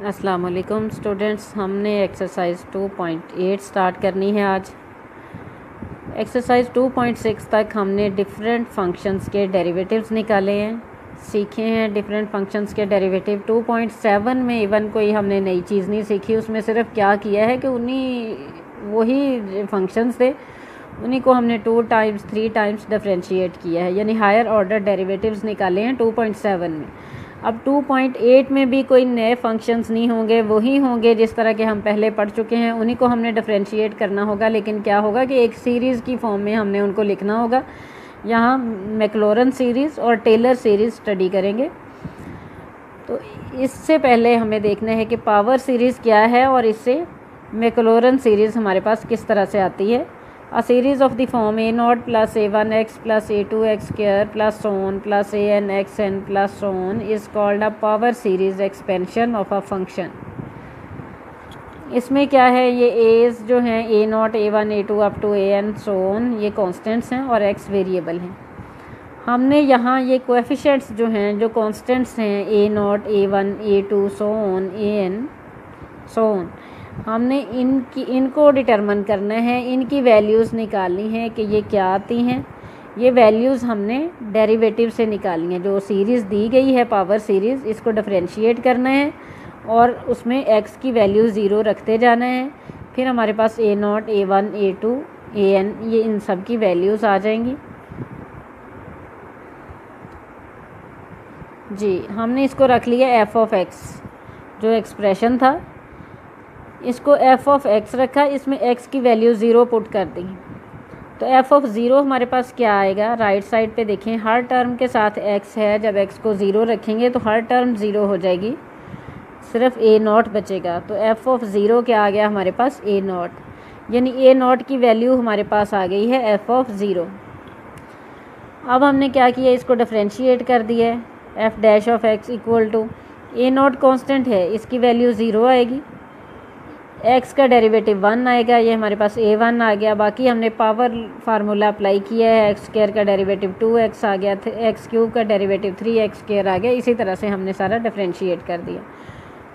अस्सलाम वालेकुम स्टूडेंट्स, हमने एक्सरसाइज 2.8 स्टार्ट करनी है आज। एक्सरसाइज 2.6 तक हमने डिफरेंट फंक्शंस के डेरिवेटिव्स निकाले हैं, सीखे हैं डिफरेंट फंक्शंस के डेरिवेटिव। 2.7 में इवन कोई हमने नई चीज़ नहीं सीखी, उसमें सिर्फ क्या किया है कि वही फंक्शंस थे, उन्हीं को हमने 2 टाइम्स 3 टाइम्स डिफरेंशिएट किया है, यानी हायर ऑर्डर डेरिवेटिव्स निकाले हैं 2.7 में। अब 2.8 में भी कोई नए फंक्शंस नहीं होंगे, वही होंगे जिस तरह के हम पहले पढ़ चुके हैं, उन्हीं को हमने डिफरेंशिएट करना होगा। लेकिन क्या होगा कि एक सीरीज़ की फॉर्म में हमने उनको लिखना होगा। यहाँ मैक्लॉरन सीरीज़ और टेलर सीरीज़ स्टडी करेंगे। तो इससे पहले हमें देखना है कि पावर सीरीज़ क्या है और इससे मैक्लॉरन सीरीज़ हमारे पास किस तरह से आती है। A series of the form a0 plus a1x plus a2x square plus so on plus an xn plus so on is called a power series expansion of a function। इसमें क्या है, ये a's जो हैं a0 a1 a2 up to an so on ये constants हैं और x variable हैं। हमने यहाँ ये कोएफिशिएंट्स जो हैं, जो कांस्टेंट्स हैं a0 a1 a2 so on an so on, हमने इनको डिटरमिन करना है, इनकी वैल्यूज़ निकालनी है कि ये क्या आती हैं। ये वैल्यूज़ हमने डेरिवेटिव से निकालनी है। जो सीरीज़ दी गई है पावर सीरीज़, इसको डिफरेंशिएट करना है और उसमें x की वैल्यू 0 रखते जाना है। फिर हमारे पास a0 a1 a2 an ये इन सब की वैल्यूज़ आ जाएंगी। जी, हमने इसको रख लिया f ऑफ x, जो एक्सप्रेशन था इसको f ऑफ x रखा, इसमें x की वैल्यू 0 पुट कर दी। तो f ऑफ 0 हमारे पास क्या आएगा, राइट साइड पे देखें, हर टर्म के साथ x है। जब x को 0 रखेंगे तो हर टर्म 0 हो जाएगी, सिर्फ a0 बचेगा। तो f ऑफ 0 क्या आ गया हमारे पास, a0, यानी a0 की वैल्यू हमारे पास आ गई है f ऑफ 0। अब हमने क्या किया, इसको डिफरेंशिएट कर दिया है। f dash of x equal to a0 constant है, इसकी वैल्यू 0 आएगी, x का डेरिवेटिव 1 आएगा, ये हमारे पास a1 आ गया। बाकी हमने पावर फार्मूला अप्लाई किया है, एक्स स्क्वायर का डेरिवेटिव 2x आ गया, एक्स क्यूब का डेरिवेटिव 3x स्क्वायर आ गया। इसी तरह से हमने सारा डिफरेंशिएट कर दिया।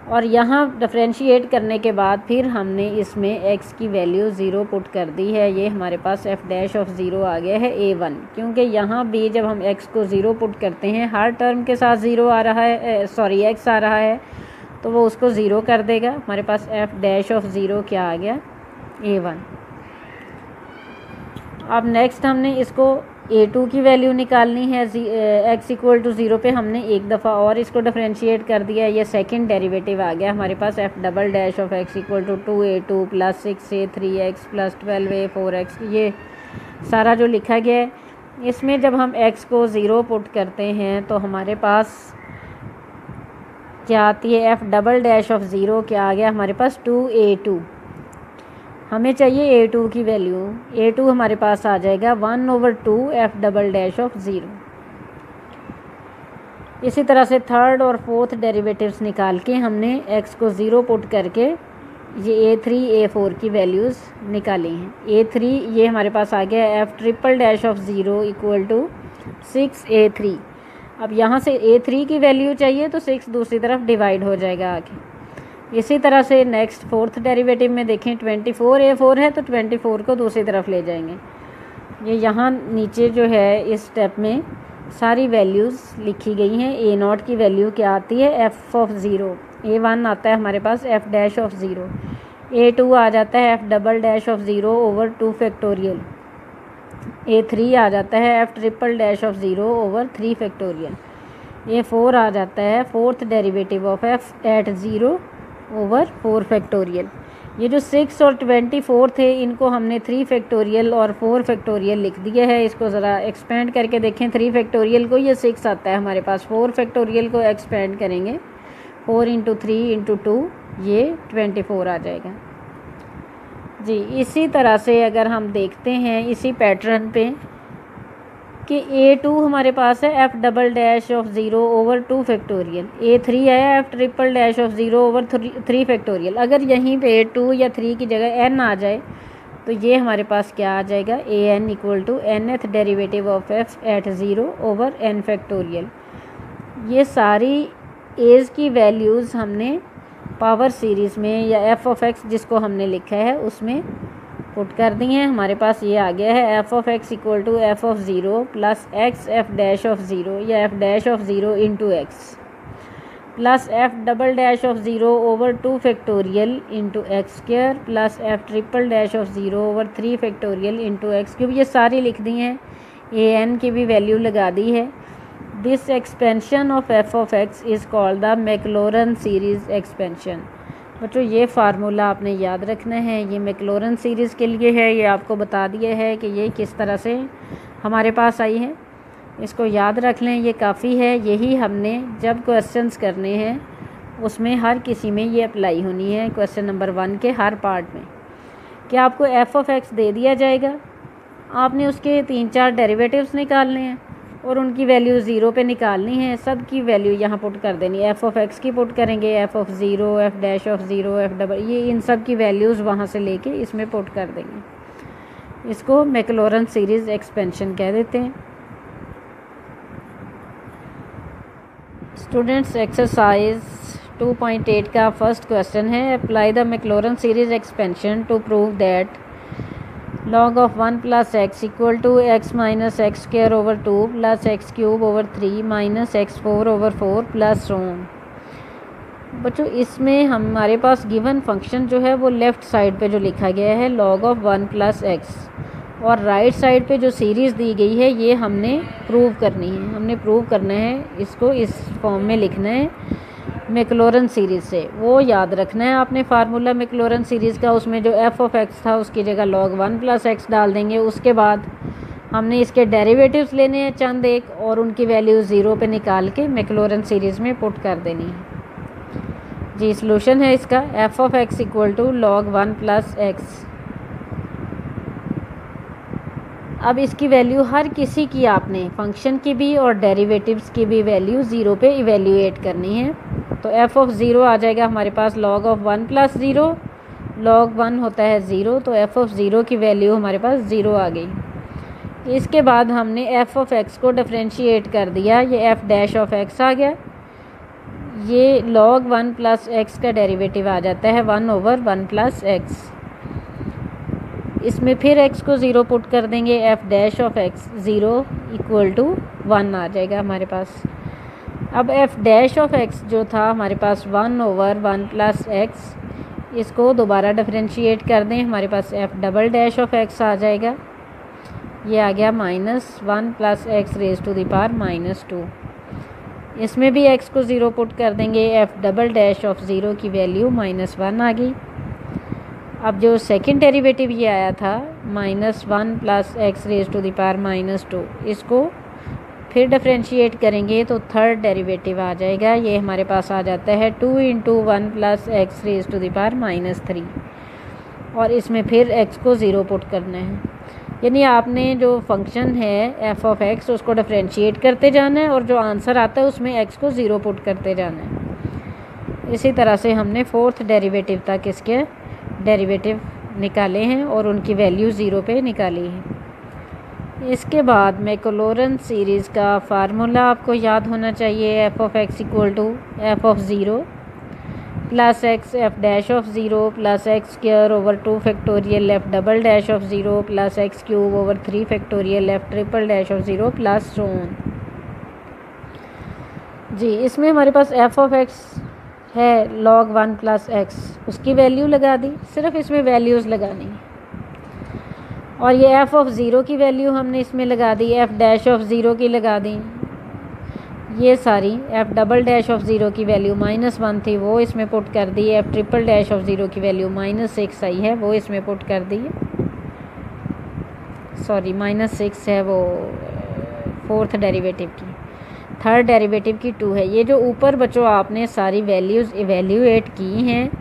और यहाँ डिफरेंशिएट करने के बाद फिर हमने इसमें x की वैल्यू 0 पुट कर दी है। ये हमारे पास f डैश ऑफ 0 आ गया है a1, क्योंकि यहाँ भी जब हम x को 0 पुट करते हैं, हर टर्म के साथ 0 आ रहा है, x आ रहा है, तो वो उसको 0 कर देगा। हमारे पास f डैश ऑफ 0 क्या आ गया, a1। अब नेक्स्ट हमने इसको a2 की वैल्यू निकालनी है। x इक्वल टू 0 पे हमने एक दफ़ा और इसको डिफरेंशिएट कर दिया, ये सेकंड डेरिवेटिव आ गया हमारे पास। f double dash of x equal to 2a2 plus 6a3x plus 12a4x, ये सारा जो लिखा गया है। इसमें जब हम x को 0 पुट करते हैं तो हमारे पास क्या आती है, f डबल डैश ऑफ 0 क्या आ गया हमारे पास, 2a2। हमें चाहिए a2 की वैल्यू, a2 हमारे पास आ जाएगा 1/2 f डबल डैश ऑफ 0। इसी तरह से थर्ड और फोर्थ डेरिवेटिव्स निकाल के हमने x को 0 पुट करके ये a3 a4 की वैल्यूज़ निकाली हैं। a3 ये हमारे पास आ गया f triple dash of 0 equal to 6a3। अब यहाँ से a3 की वैल्यू चाहिए तो 6 दूसरी तरफ डिवाइड हो जाएगा आगे। इसी तरह से नेक्स्ट फोर्थ डेरिवेटिव में देखें, 24a4 है तो 24 को दूसरी तरफ ले जाएंगे। ये यहाँ नीचे जो है इस स्टेप में सारी वैल्यूज़ लिखी गई हैं। a0 की वैल्यू क्या आती है, f ऑफ 0, a1 आता है हमारे पास f डैश ऑफ 0, a2 आ जाता है f double dash of 0 over 2 factorial, a3 आ जाता है f triple dash of 0 over 3 factorial, a4 आ जाता है fourth derivative of f at 0 over 4 factorial. ये जो 6 और 24 थे, इनको हमने 3 फैक्टोरियल और 4 फैक्टोरियल लिख दिया है। इसको ज़रा एक्सपेंड करके देखें, 3 फैक्टोरियल को ये 6 आता है हमारे पास, 4 फैक्टोरियल को एक्सपेंड करेंगे 4 इंटू 3 इंटू 2, ये 24 आ जाएगा। जी, इसी तरह से अगर हम देखते हैं इसी पैटर्न पे कि a2 हमारे पास है f double dash of 0 over 2 factorial, a3 है f triple dash of 0 over 3 factorial. अगर यहीं पे 2 या 3 की जगह n आ जाए तो ये हमारे पास क्या आ जाएगा, an equal to nth derivative of f at 0 over n factorial. ये सारी एज की वैल्यूज़ हमने पावर सीरीज़ में या एफ ऑफ एक्स जिसको हमने लिखा है उसमें पुट कर दिए हैं। हमारे पास ये आ गया है f of x equal to f of zero plus x f dash of zero या f dash of zero into x plus f double dash of zero over 2 factorial into x square plus f triple dash of zero over 3 factorial into x cube. ये सारी लिख दी हैं, A N की भी value लगा दी है। This expansion of f of x is called the Maclaurin series expansion. बच्चों ये फार्मूला आपने याद रखना है, ये मैक्लोरन सीरीज़ के लिए है, ये आपको बता दिया है कि ये किस तरह से हमारे पास आई है। इसको याद रख लें, ये काफ़ी है। यही हमने जब क्वेश्चंस करने हैं उसमें हर किसी में ये अप्लाई होनी है। क्वेश्चन नंबर 1 के हर पार्ट में कि आपको एफ ऑफ एक्स दे दिया जाएगा, आपने उसके 3-4 डेरिवेटिव्स निकालने हैं और उनकी वैल्यू ज़ीरो पे निकालनी है। सब की वैल्यू यहाँ पुट कर देनी है। एफ़ ऑफ एक्स की पुट करेंगे, F of zero, F dash of zero, F double, ये इन सब की वैल्यूज़ वहाँ से लेके इसमें पुट कर देंगे। इसको मैक्लोरन सीरीज़ एक्सपेंशन कह देते हैं। स्टूडेंट्स एक्सरसाइज 2.8 का फर्स्ट क्वेश्चन है, apply the Maclaurin series expansion to prove that log of 1 plus x equal to x minus x square over 2 plus x cube over 3 minus x 4 over 4 plus so on। बच्चों इसमें हमारे पास given function जो है वो left side पे जो लिखा गया है log of 1 plus x, और राइट साइड पे जो सीरीज़ दी गई है ये हमने प्रूव करनी है। हमने प्रूव करना है, इसको इस फॉर्म में लिखना है मैक्लोरन सीरीज़ से। वो याद रखना है आपने फार्मूला मैक्लोरन सीरीज़ का। उसमें जो एफ़ ऑफ एक्स था उसकी जगह log 1 प्लस एक्स डाल देंगे। उसके बाद हमने इसके डेरिवेटिव्स लेने हैं चंद एक, और उनकी वैल्यू ज़ीरो पे निकाल के मैक्लोरन सीरीज़ में पुट कर देनी है। जी सॉल्यूशन है इसका f of x equal to log 1 plus x. अब इसकी वैल्यू हर किसी की आपने फंक्शन की भी और डेरिवेटिव्स की भी वैल्यू ज़ीरो पे इवेल्यूएट करनी है। तो एफ़ ऑफ ज़ीरो आ जाएगा हमारे पास log of 1 plus zero, log 1 होता है ज़ीरो, तो एफ़ ऑफ ज़ीरो की वैल्यू हमारे पास ज़ीरो आ गई। इसके बाद हमने एफ़ ऑफ एक्स को डिफरेंशिएट कर दिया, ये एफ़ डैश ऑफ एक्स आ गया। ये log 1 प्लस एक्स का डेरिवेटिव आ जाता है 1 ओवर 1 प्लस एक्स। इसमें फिर x को ज़ीरो पुट कर देंगे, f dash of x zero equal to 1 आ जाएगा हमारे पास। अब एफ़ डैश ऑफ एक्स जो था हमारे पास 1 ओवर 1 प्लस एक्स, इसको दोबारा डिफरेंशिएट कर दें, हमारे पास f double dash of x आ जाएगा। ये आ गया -1 plus x raise to the power -2। इसमें भी x को ज़ीरो पुट कर देंगे, f double dash of zero की वैल्यू -1 आ गई। अब जो सेकंड डेरिवेटिव ये आया था -1 plus x raise to the power -2, इसको फिर डिफरेंशिएट करेंगे तो थर्ड डेरिवेटिव आ जाएगा। ये हमारे पास आ जाता है 2 × 1 plus x raise to the power -3, और इसमें फिर x को ज़ीरो पुट करना है। यानी आपने जो फंक्शन है एफ़ ऑफ एक्स उसको डिफरेंशिएट करते जाना है और जो आंसर आता है उसमें x को ज़ीरो पुट करते जाना है। इसी तरह से हमने फोर्थ डेरिवेटिव तक इसके डेरिवेटिव निकाले हैं और उनकी वैल्यू ज़ीरो पे निकाली है। इसके बाद मैक्लोरन सीरीज़ का फार्मूला आपको याद होना चाहिए, f of x equal to f of zero plus x f dash of zero plus x square over 2 factorial f double dash of zero plus x cube over 3 factorial f triple dash of zero plus so on. जी इसमें हमारे पास f of x है log 1 plus x, उसकी value लगा दी, सिर्फ इसमें वैल्यूज़ लगानी है। और ये एफ़ ऑफ ज़ीरो की वैल्यू हमने इसमें लगा दी, एफ़ डैश ऑफ ज़ीरो की लगा दी। ये सारी f double dash of zero की वैल्यू -1 थी, वो इसमें पुट कर दी। F triple dash of zero की वैल्यू -6 आई है, वो इसमें पुट कर दी। सॉरी -6 है वो फोर्थ डेरिवेटिव की। थर्ड डेरिवेटिव की 2 है। ये जो ऊपर बच्चों आपने सारी वैल्यूज़ इवेल्यूएट की हैं,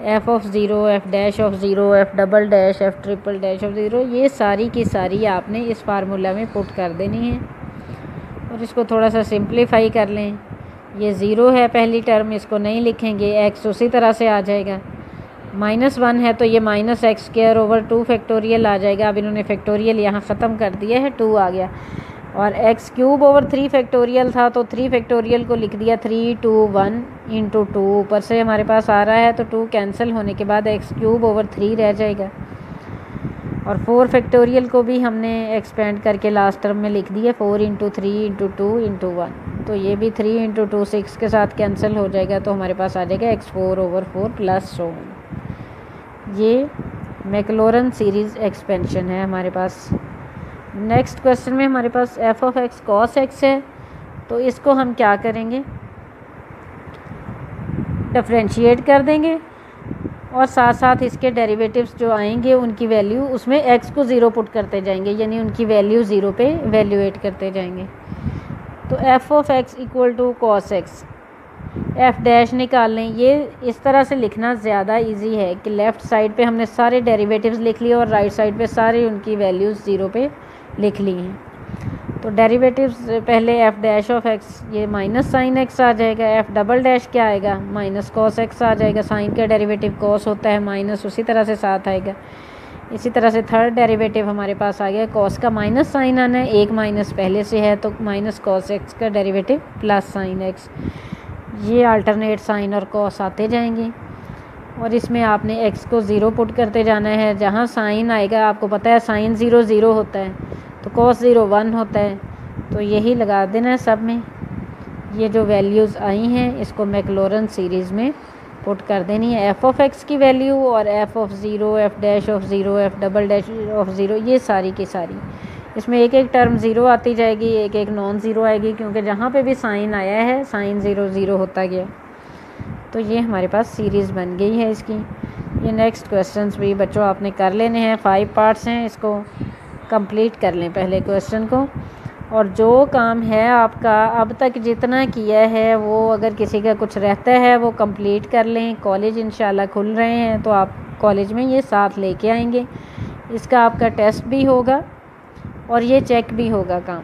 F of zero, F dash of zero, F double dash, F triple dash of zero, ये सारी की सारी आपने इस फार्मूला में पुट कर देनी है। और इसको थोड़ा सा सिंप्लीफाई कर लें। ये ज़ीरो है पहली टर्म, इसको नहीं लिखेंगे, एक्स उसी तरह से आ जाएगा। -1 है तो ये -x² ओवर 2 फैक्टोरियल आ जाएगा। अब इन्होंने फैक्टोरियल यहाँ ख़त्म कर दिया है, 2 आ गया। और एक्स क्यूब ओवर 3 फैक्टोरियल था तो 3 फैक्टोरियल को लिख दिया 3 2 1 इंटू 2, ऊपर से हमारे पास आ रहा है तो 2 कैंसिल होने के बाद एक्स क्यूब ओवर 3 रह जाएगा। और 4 फैक्टोरियल को भी हमने एक्सपेंड करके लास्ट टर्म में लिख दिया 4 इंटू 3 इंटू 2 इंटू 1, तो ये भी 3 इंटू 2 6 के साथ कैंसिल हो जाएगा, तो हमारे पास आ जाएगा x4 over 4 plus so on. ये मैक्लॉरन सीरीज़ एक्सपेंशन है हमारे पास। नेक्स्ट क्वेश्चन में हमारे पास f of x cos x है, तो इसको हम क्या करेंगे, डिफरेंशिएट कर देंगे और साथ साथ इसके डेरिवेटिव्स जो आएंगे उनकी वैल्यू उसमें x को 0 पुट करते जाएंगे, यानी उनकी वैल्यू 0 पे वैल्यूएट करते जाएंगे। तो f of x equal to cos x, f dash निकाल लें। ये इस तरह से लिखना ज़्यादा इजी है कि लेफ़्ट साइड पे हमने सारे डेरिवेटिव्स लिख लिए और राइट साइड पे सारी उनकी वैल्यूज़ 0 पे लिख ली हैं। तो डेरिवेटिव्स पहले एफ डैश ऑफ एक्स, ये माइनस साइन एक्स आ जाएगा, एफ डबल डैश क्या आएगा, माइनस कॉस एक्स आ जाएगा, साइन का डेरिवेटिव कॉस होता है, माइनस उसी तरह से साथ आएगा। इसी तरह से थर्ड डेरिवेटिव हमारे पास आ गया, कॉस का माइनस साइन आना है, एक माइनस पहले से है तो माइनस कॉस एक्स का डेरिवेटिव प्लस साइन एक्स, ये अल्टरनेट साइन और कॉस आते जाएंगे। और इसमें आपने x को 0 पुट करते जाना है, जहाँ साइन आएगा आपको पता है साइन 0 0 होता है तो कॉस 0 1 होता है, तो यही लगा देना है सब में। ये जो वैल्यूज़ आई हैं इसको मैक्लॉरन सीरीज़ में पुट कर देनी है, एफ ऑफ एक्स की वैल्यू और F of 0, F dash of 0, F double dash of 0, ये सारी की सारी। इसमें एक एक टर्म 0 आती जाएगी, एक एक नॉन ज़ीरो आएगी, क्योंकि जहाँ पे भी साइन आया है साइन 0 0 होता गया। तो ये हमारे पास सीरीज़ बन गई है इसकी। ये नेक्स्ट क्वेश्चंस भी बच्चों आपने कर लेने हैं, 5 पार्ट्स हैं, इसको कंप्लीट कर लें पहले क्वेश्चन को। और जो काम है आपका अब तक जितना किया है वो अगर किसी का कुछ रहता है वो कंप्लीट कर लें। कॉलेज इंशाल्लाह खुल रहे हैं तो आप कॉलेज में ये साथ लेके आएंगे, इसका आपका टेस्ट भी होगा और ये चेक भी होगा काम।